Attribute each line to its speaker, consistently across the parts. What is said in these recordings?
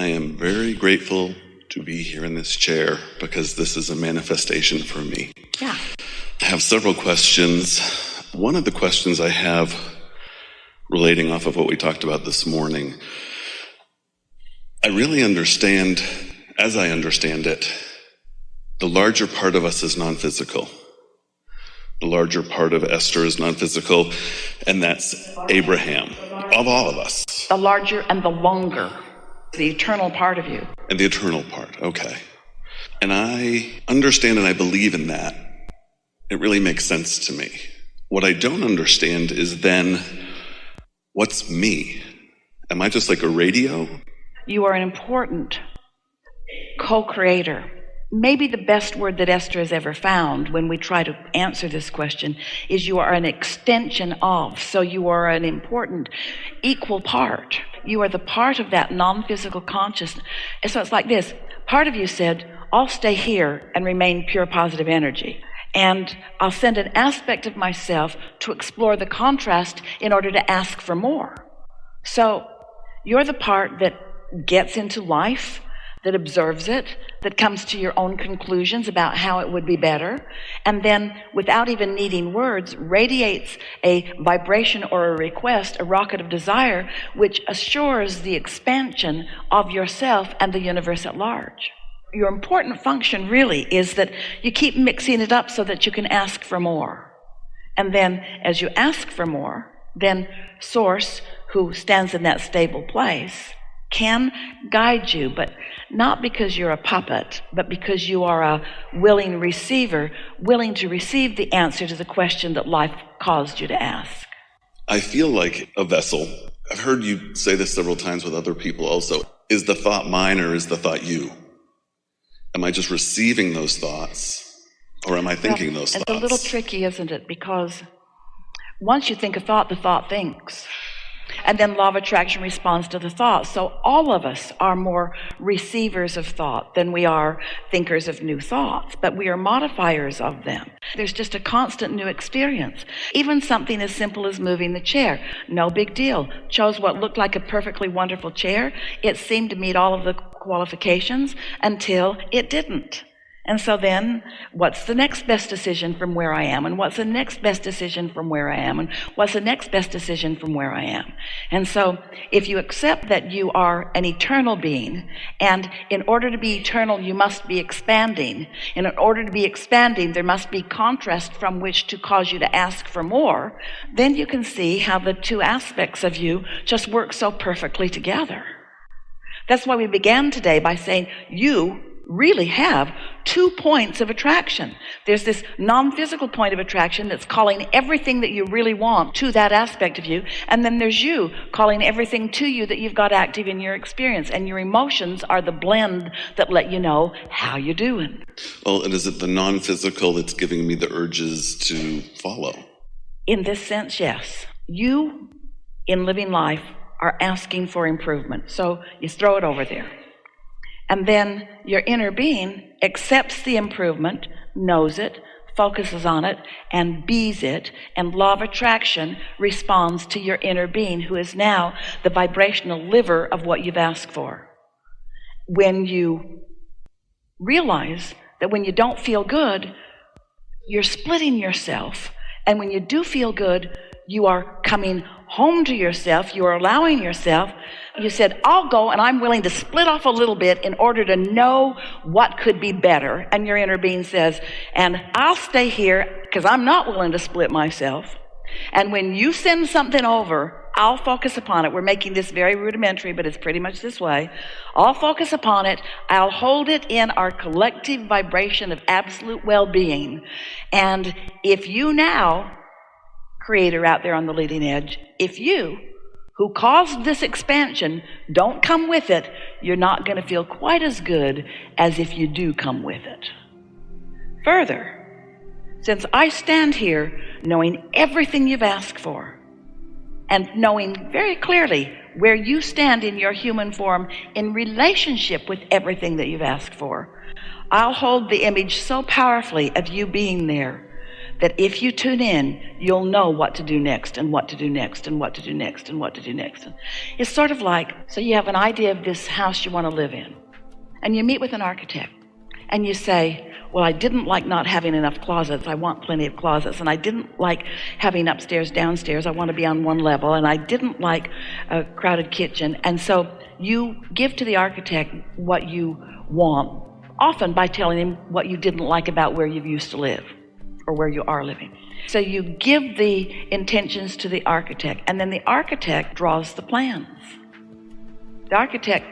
Speaker 1: I am very grateful to be here in this chair because this is a manifestation for me.
Speaker 2: Yeah.
Speaker 1: I have several questions. One of the questions I have, relating off of what we talked about this morning, I really understand, as I understand it, the larger part of us is non-physical. The larger part of Esther is non-physical, and that's Abraham, of all of us.
Speaker 2: The larger and the longer, the eternal part of you.
Speaker 1: And the eternal part, okay. And I understand and I believe in that. It really makes sense to me. What I don't understand is then, what's me? Am I just like a radio?
Speaker 2: You are an important co-creator. Maybe the best word that Esther has ever found when we try to answer this question is you are an extension of. So you are an important equal part. You are the part of that non-physical consciousness. And so it's like this. Part of you said, I'll stay here and remain pure positive energy. And I'll send an aspect of myself to explore the contrast in order to ask for more. So you're the part that gets into life, that observes it, that comes to your own conclusions about how it would be better, and then, without even needing words, radiates a vibration or a request, a rocket of desire, which assures the expansion of yourself and the universe at large. Your important function really is that you keep mixing it up so that you can ask for more. And then, as you ask for more, then Source, who stands in that stable place, can guide you, but not because you're a puppet, but because you are a willing receiver, willing to receive the answer to the question that life caused you to ask.
Speaker 1: I feel like a vessel. I've heard you say this several times with other people also. Is the thought mine or is the thought you? Am I just receiving those thoughts or am I thinking those thoughts?
Speaker 2: It's a little tricky, isn't it? Because once you think a thought, the thought thinks. And then law of attraction responds to the thought. So all of us are more receivers of thought than we are thinkers of new thoughts, but we are modifiers of them. There's just a constant new experience. Even something as simple as moving the chair. No big deal. Chose what looked like a perfectly wonderful chair. It seemed to meet all of the qualifications until it didn't. And so then, what's the next best decision from where I am? And what's the next best decision from where I am? And what's the next best decision from where I am? And so, if you accept that you are an eternal being, and in order to be eternal, you must be expanding. And in order to be expanding, there must be contrast from which to cause you to ask for more. Then you can see how the two aspects of you just work so perfectly together. That's why we began today by saying you really have 2 points of attraction. There's this non-physical point of attraction that's calling everything that you really want to that aspect of you, and then there's you calling everything to you that you've got active in your experience, and your emotions are the blend that let you know how you're doing.
Speaker 1: Well, and is it the non-physical that's giving me the urges to follow?
Speaker 2: In this sense, yes. You, in living life, are asking for improvement, so you throw it over there. And then your inner being accepts the improvement, knows it, focuses on it, and bees it, and law of attraction responds to your inner being, who is now the vibrational liver of what you've asked for. When you realize that when you don't feel good, you're splitting yourself, and when you do feel good, you are coming home to yourself, you are allowing yourself. You said, I'll go and I'm willing to split off a little bit in order to know what could be better. And your inner being says, and I'll stay here because I'm not willing to split myself. And when you send something over, I'll focus upon it. We're making this very rudimentary, but it's pretty much this way. I'll focus upon it. I'll hold it in our collective vibration of absolute well-being. And if you now, creator out there on the leading edge, if you, who caused this expansion, don't come with it, you're not going to feel quite as good as if you do come with it. Further, since I stand here knowing everything you've asked for, and knowing very clearly where you stand in your human form in relationship with everything that you've asked for, I'll hold the image so powerfully of you being there that if you tune in, you'll know what to do next and what to do next and what to do next and what to do next. It's sort of like, so you have an idea of this house you want to live in, and you meet with an architect, and you say, well, I didn't like not having enough closets. I want plenty of closets. And I didn't like having upstairs, downstairs. I want to be on one level. And I didn't like a crowded kitchen. And so you give to the architect what you want, often by telling him what you didn't like about where you used to live or where you are living. So you give the intentions to the architect, and then the architect draws the plans. The architect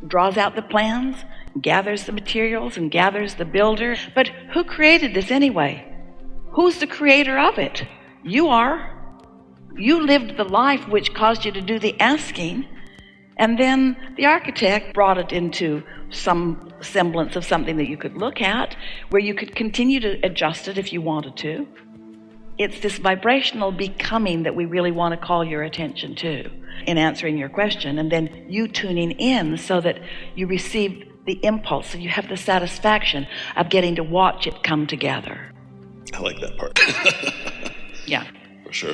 Speaker 2: draws out the plans, gathers the materials, and gathers the builder. But who created this anyway? Who's the creator of it? You are. You lived the life which caused you to do the asking, and then the architect brought it into some semblance of something that you could look at, where you could continue to adjust it if you wanted to. It's this vibrational becoming that we really want to call your attention to in answering your question, and then you tuning in so that you receive the impulse, so you have the satisfaction of getting to watch it come together.
Speaker 1: I like that part.
Speaker 2: Yeah.
Speaker 1: For sure.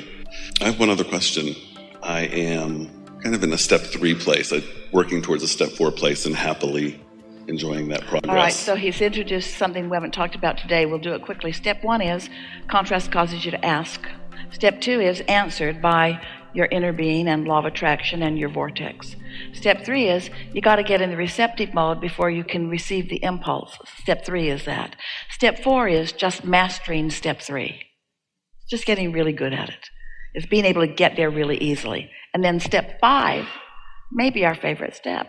Speaker 1: I have one other question. I am kind of in a step 3 place, working towards a step 4 place and happily enjoying that progress.
Speaker 2: All right, so he's introduced something we haven't talked about today. We'll do it quickly. Step 1 is contrast causes you to ask. Step 2 is answered by your inner being and law of attraction and your vortex. Step 3 is you got to get in the receptive mode before you can receive the impulse. Step 3 is that. Step 4 is just mastering step 3. Just getting really good at it. It's being able to get there really easily. And then step 5 may be our favorite step.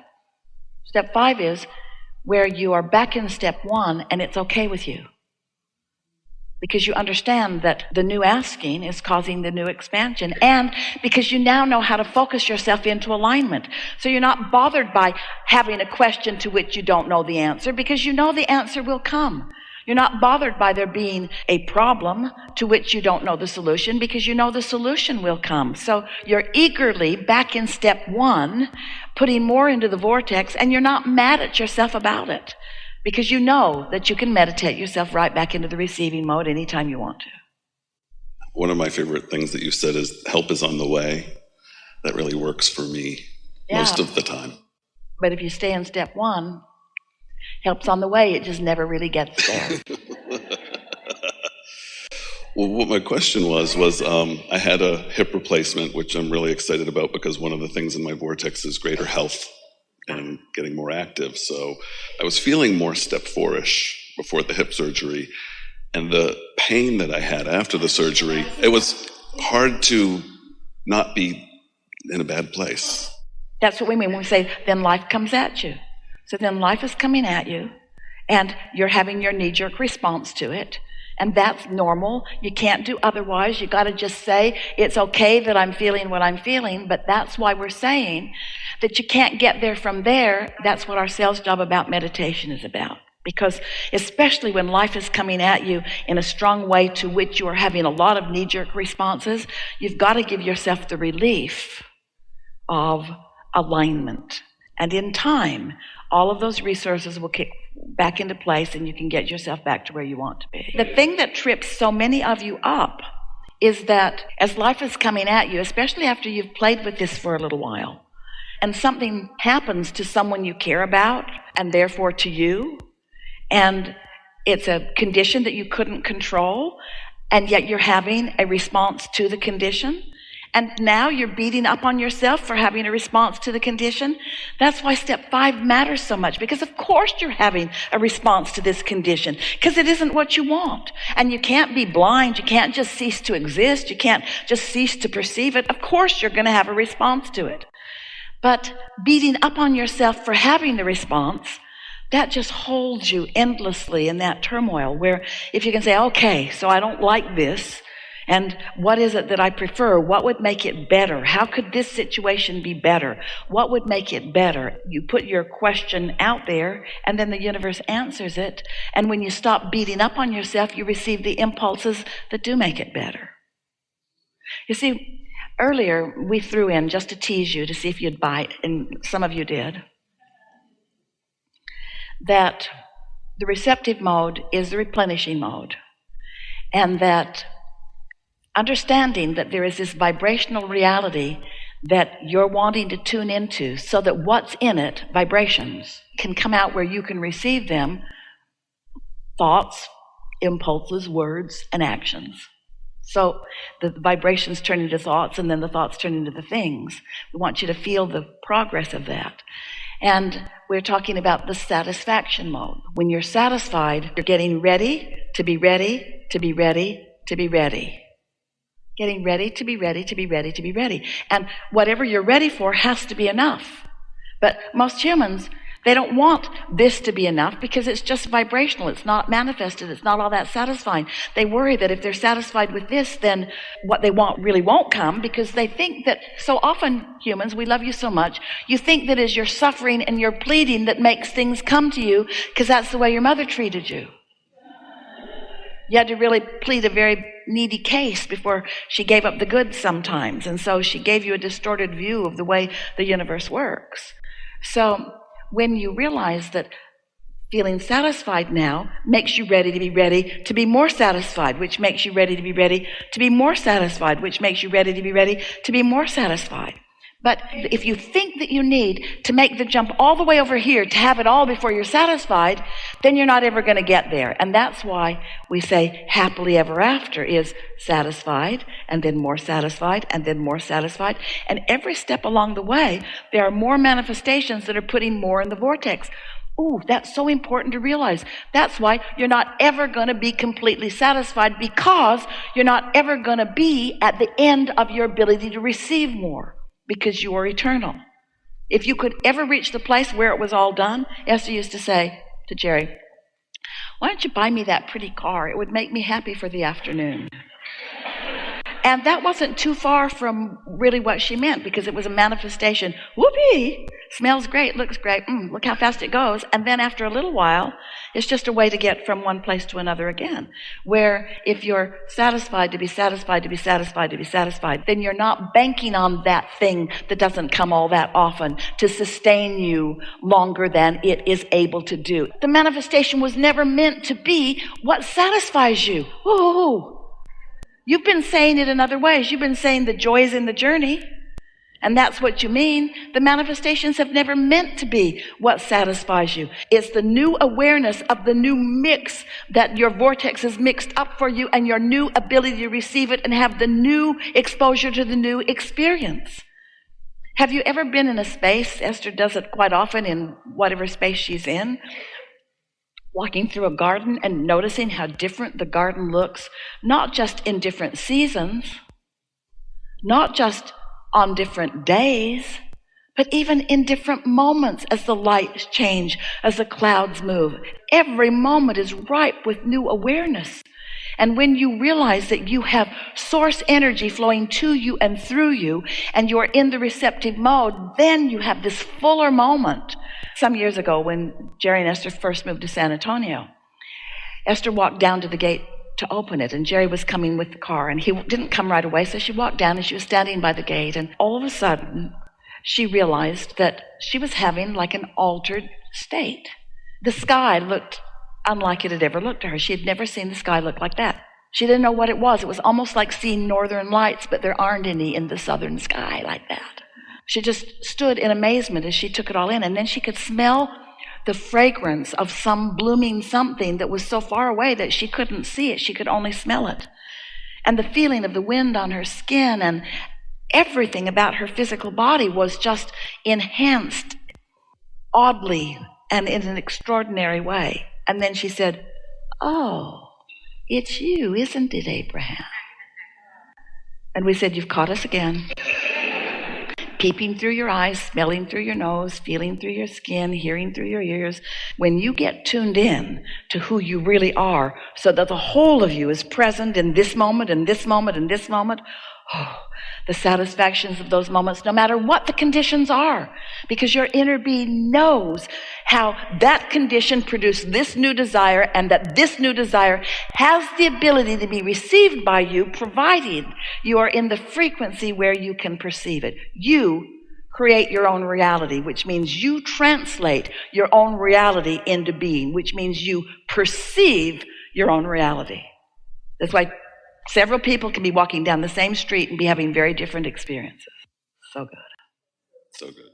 Speaker 2: Step 5 is where you are back in step 1 and it's okay with you. Because you understand that the new asking is causing the new expansion, and because you now know how to focus yourself into alignment. So you're not bothered by having a question to which you don't know the answer, because you know the answer will come. You're not bothered by there being a problem to which you don't know the solution, because you know the solution will come. So you're eagerly back in step 1, putting more into the vortex, and you're not mad at yourself about it, because you know that you can meditate yourself right back into the receiving mode anytime you want to.
Speaker 1: One of my favorite things that you said is help is on the way. That really works for me most of the time.
Speaker 2: But if you stay in step 1, help's on the way, it just never really gets there.
Speaker 1: Well, what my question was I had a hip replacement, which I'm really excited about because one of the things in my vortex is greater health and getting more active. So I was feeling more step 4-ish before the hip surgery. And the pain that I had after the surgery, it was hard to not be in a bad place.
Speaker 2: That's what we mean when we say, then life comes at you. So then life is coming at you, and you're having your knee-jerk response to it. And that's normal. You can't do otherwise. You got to just say, it's okay that I'm feeling what I'm feeling, but that's why we're saying that you can't get there from there. That's what our sales job about meditation is about. Because especially when life is coming at you in a strong way to which you are having a lot of knee-jerk responses, you've got to give yourself the relief of alignment. And in time, all of those resources will kick back into place and you can get yourself back to where you want to be. The thing that trips so many of you up is that as life is coming at you, especially after you've played with this for a little while, and something happens to someone you care about, and therefore to you, and it's a condition that you couldn't control, and yet you're having a response to the condition, and now you're beating up on yourself for having a response to the condition. That's why step 5 matters so much, because of course you're having a response to this condition, because it isn't what you want. And you can't be blind. You can't just cease to exist. You can't just cease to perceive it. Of course you're going to have a response to it. But beating up on yourself for having the response, that just holds you endlessly in that turmoil, where if you can say, okay, so I don't like this, and what is it that I prefer? What would make it better? How could this situation be better? What would make it better? You put your question out there, and then the universe answers it. And when you stop beating up on yourself, you receive the impulses that do make it better. You see, earlier we threw in, just to tease you, to see if you'd bite, and some of you did, that the receptive mode is the replenishing mode. And that understanding that there is this vibrational reality that you're wanting to tune into so that what's in it, vibrations, can come out where you can receive them, thoughts, impulses, words, and actions. So the vibrations turn into thoughts, and then the thoughts turn into the things. We want you to feel the progress of that. And we're talking about the satisfaction mode. When you're satisfied, you're getting ready to be ready, to be ready, to be ready. Getting ready to be ready, to be ready, to be ready. And whatever you're ready for has to be enough. But most humans, they don't want this to be enough because it's just vibrational. It's not manifested. It's not all that satisfying. They worry that if they're satisfied with this, then what they want really won't come, because they think that so often, humans, we love you so much, you think that as you're suffering and you're pleading that makes things come to you because that's the way your mother treated you. You had to really plead a very needy case before she gave up the goods sometimes. And so she gave you a distorted view of the way the universe works. So when you realize that feeling satisfied now makes you ready to be more satisfied, which makes you ready to be more satisfied, which makes you ready to be more satisfied. But if you think that you need to make the jump all the way over here to have it all before you're satisfied, then you're not ever going to get there. And that's why we say happily ever after is satisfied, and then more satisfied, and then more satisfied. And every step along the way, there are more manifestations that are putting more in the vortex. Ooh, that's so important to realize. That's why you're not ever going to be completely satisfied, because you're not ever going to be at the end of your ability to receive more. Because you are eternal. If you could ever reach the place where it was all done, Esther used to say to Jerry, why don't you buy me that pretty car? It would make me happy for the afternoon. And that wasn't too far from really what she meant, because it was a manifestation. Whoopee! Smells great, looks great. Look how fast it goes. And then after a little while, it's just a way to get from one place to another again. Where if you're satisfied to be satisfied, to be satisfied, to be satisfied, then you're not banking on that thing that doesn't come all that often to sustain you longer than it is able to do. The manifestation was never meant to be what satisfies you. Ooh. You've been saying it in other ways. You've been saying the joy is in the journey, and that's what you mean. The manifestations have never meant to be what satisfies you. It's the new awareness of the new mix that your vortex is mixed up for you, and your new ability to receive it and have the new exposure to the new experience. Have you ever been in a space, Esther does it quite often in whatever space she's in, walking through a garden and noticing how different the garden looks, not just in different seasons, not just on different days, but even in different moments as the lights change, as the clouds move. Every moment is ripe with new awareness. And when you realize that you have source energy flowing to you and through you, and you're in the receptive mode, then you have this fuller moment. Some years ago, when Jerry and Esther first moved to San Antonio, Esther walked down to the gate to open it, and Jerry was coming with the car, and he didn't come right away, so she walked down, and she was standing by the gate, and all of a sudden, she realized that she was having like an altered state. The sky looked unlike it had ever looked to her. She had never seen the sky look like that. She didn't know what it was. It was almost like seeing northern lights, but there aren't any in the southern sky like that. She just stood in amazement as she took it all in, and then she could smell the fragrance of some blooming something that was so far away that she couldn't see it. She could only smell it. And the feeling of the wind on her skin and everything about her physical body was just enhanced oddly and in an extraordinary way. And then she said, oh, it's you, isn't it, Abraham? And we said, you've caught us again. Peeping through your eyes, smelling through your nose, feeling through your skin, hearing through your ears. When you get tuned in to who you really are, so that the whole of you is present in this moment, and this moment, and this moment, the satisfactions of those moments, no matter what the conditions are, because your inner being knows how that condition produced this new desire, and that this new desire has the ability to be received by you, provided you are in the frequency where you can perceive it. You create your own reality, which means you translate your own reality into being, which means you perceive your own reality. That's why several people can be walking down the same street and be having very different experiences. So good.
Speaker 1: So good.